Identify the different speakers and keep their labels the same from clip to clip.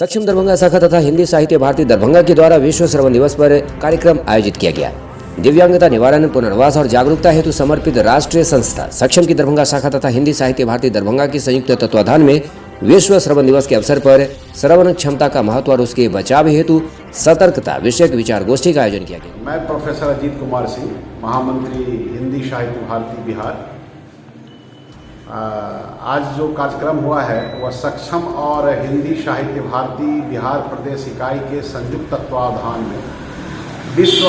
Speaker 1: सक्षम दरभंगा शाखा तथा हिंदी साहित्य भारती दरभंगा के द्वारा विश्व श्रवण दिवस पर कार्यक्रम आयोजित किया गया। दिव्यांगता निवारण, पुनर्वास और जागरूकता हेतु समर्पित राष्ट्रीय संस्था सक्षम की दरभंगा शाखा तथा हिंदी साहित्य भारती दरभंगा की संयुक्त तत्वाधान में विश्व श्रवण दिवस के अवसर पर श्रवण क्षमता का महत्व और उसके बचाव हेतु सतर्कता विषयक विचार गोष्ठी का आयोजन किया गया।
Speaker 2: मैं प्रोफेसर अजीत कुमार सिंह, महामंत्री हिंदी साहित्य भारती बिहार। आज जो कार्यक्रम हुआ है वह सक्षम और हिंदी साहित्य भारती बिहार प्रदेश इकाई के संयुक्त तत्वाधान में विश्व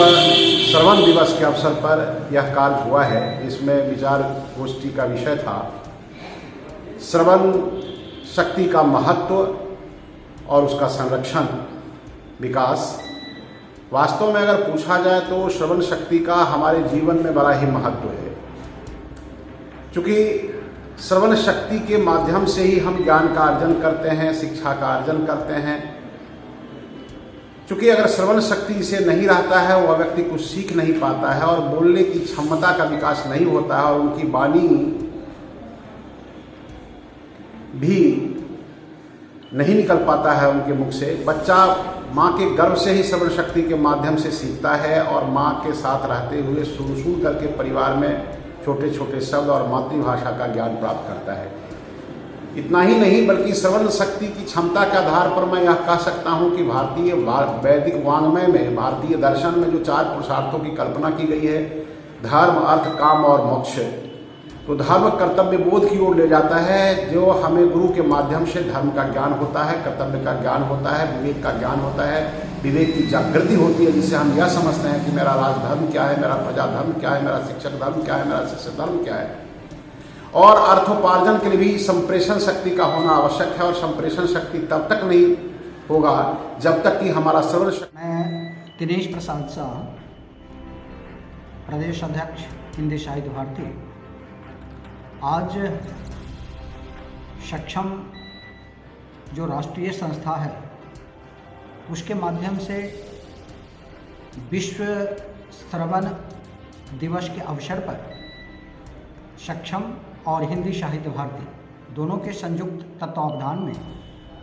Speaker 2: श्रवण दिवस के अवसर पर यह कार्य हुआ है। इसमें विचार गोष्ठी का विषय था श्रवण शक्ति का महत्व और उसका संरक्षण, विकास। वास्तव में अगर पूछा जाए तो श्रवण शक्ति का हमारे जीवन में बड़ा ही महत्व है, क्योंकि श्रवण शक्ति के माध्यम से ही हम ज्ञान का अर्जन करते हैं, शिक्षा का अर्जन करते हैं। क्योंकि अगर श्रवण शक्ति से नहीं रहता है वह व्यक्ति कुछ सीख नहीं पाता है और बोलने की क्षमता का विकास नहीं होता है और उनकी वाणी भी नहीं निकल पाता है उनके मुख से। बच्चा माँ के गर्भ से ही श्रवण शक्ति के माध्यम से सीखता है और माँ के साथ रहते हुए सुन करके परिवार में छोटे छोटे शब्द और मातृभाषा का ज्ञान प्राप्त करता है। इतना ही नहीं बल्कि श्रवण शक्ति की क्षमता के आधार पर मैं यह कह सकता हूँ कि भारतीय वैदिक वाङ्मय में, भारतीय दर्शन में जो 4 पुरुषार्थों की कल्पना की गई है, धर्म, अर्थ, काम और मोक्ष, तो धर्म कर्तव्य बोध की ओर ले जाता है। जो हमें गुरु के माध्यम से धर्म का ज्ञान होता है, कर्तव्य का ज्ञान होता है, विवेक का ज्ञान होता है, विवेक की जागृति होती है, जिससे हम यह समझते हैं कि मेरा राजधर्म क्या है, मेरा प्रजा धर्म क्या है, मेरा शिक्षक धर्म क्या है, मेरा शिष्य धर्म क्या है। और अर्थोपार्जन के लिए भी संप्रेषण शक्ति का होना आवश्यक है और संप्रेषण शक्ति तब तक नहीं होगा जब तक कि हमारा श्रवण शक्ति।
Speaker 3: मैं दिनेश प्रसाद शाह, प्रदेश अध्यक्ष हिंदी साहित्य भारती। आज सक्षम जो राष्ट्रीय संस्था है उसके माध्यम से विश्व श्रवण दिवस के अवसर पर सक्षम और हिंदी साहित्य भारती दोनों के संयुक्त तत्वावधान में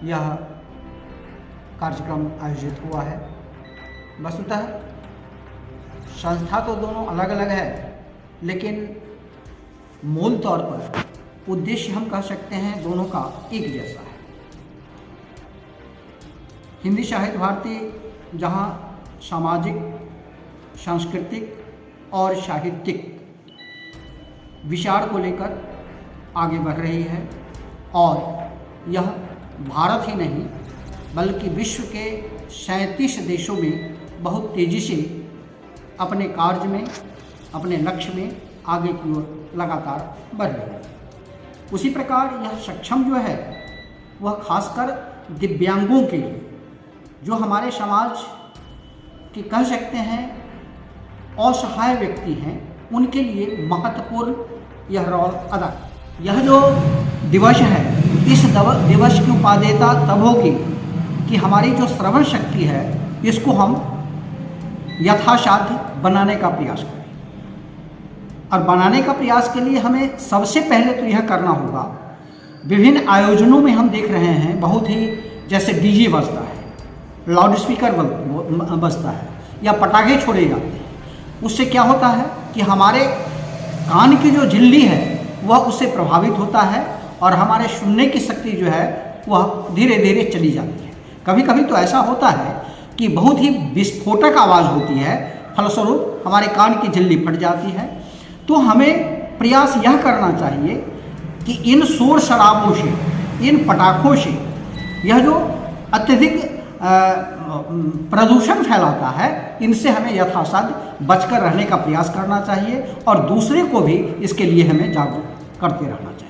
Speaker 3: यह कार्यक्रम आयोजित हुआ है। वस्तुतः संस्था तो दोनों अलग अलग है, लेकिन मूल तौर पर उद्देश्य हम कह सकते हैं दोनों का एक जैसा है। हिंदी साहित्य भारती जहां सामाजिक, सांस्कृतिक और साहित्यिक विचार को लेकर आगे बढ़ रही है और यह भारत ही नहीं बल्कि विश्व के 37 देशों में बहुत तेज़ी से अपने कार्य में, अपने लक्ष्य में आगे की ओर लगातार बढ़ रही है। उसी प्रकार यह सक्षम जो है वह खासकर दिव्यांगों के लिए, जो हमारे समाज के कह सकते हैं असहाय व्यक्ति हैं, उनके लिए महत्वपूर्ण यह रोल अदा। यह जो दिवस है, इस दिवस की उपादेयता तब होगी कि हमारी जो श्रवण शक्ति है इसको हम यथासाध्य बनाने का प्रयास करें। और बनाने का प्रयास के लिए हमें सबसे पहले तो यह करना होगा, विभिन्न आयोजनों में हम देख रहे हैं बहुत ही, जैसे डीजे बजता है, लाउड स्पीकर बजता है या पटाखे छोड़े जाते हैं। उससे क्या होता है कि हमारे कान की जो झिल्ली है वह उससे प्रभावित होता है और हमारे सुनने की शक्ति जो है वह धीरे धीरे चली जाती है। कभी कभी तो ऐसा होता है कि बहुत ही विस्फोटक आवाज़ होती है, फलस्वरूप हमारे कान की झिल्ली फट जाती है। तो हमें प्रयास यह करना चाहिए कि इन शोर शराबों से, इन पटाखों से, यह जो अत्यधिक प्रदूषण फैलाता है, इनसे हमें यथासाध्य बचकर रहने का प्रयास करना चाहिए और दूसरे को भी इसके लिए हमें जागरूक करते रहना चाहिए।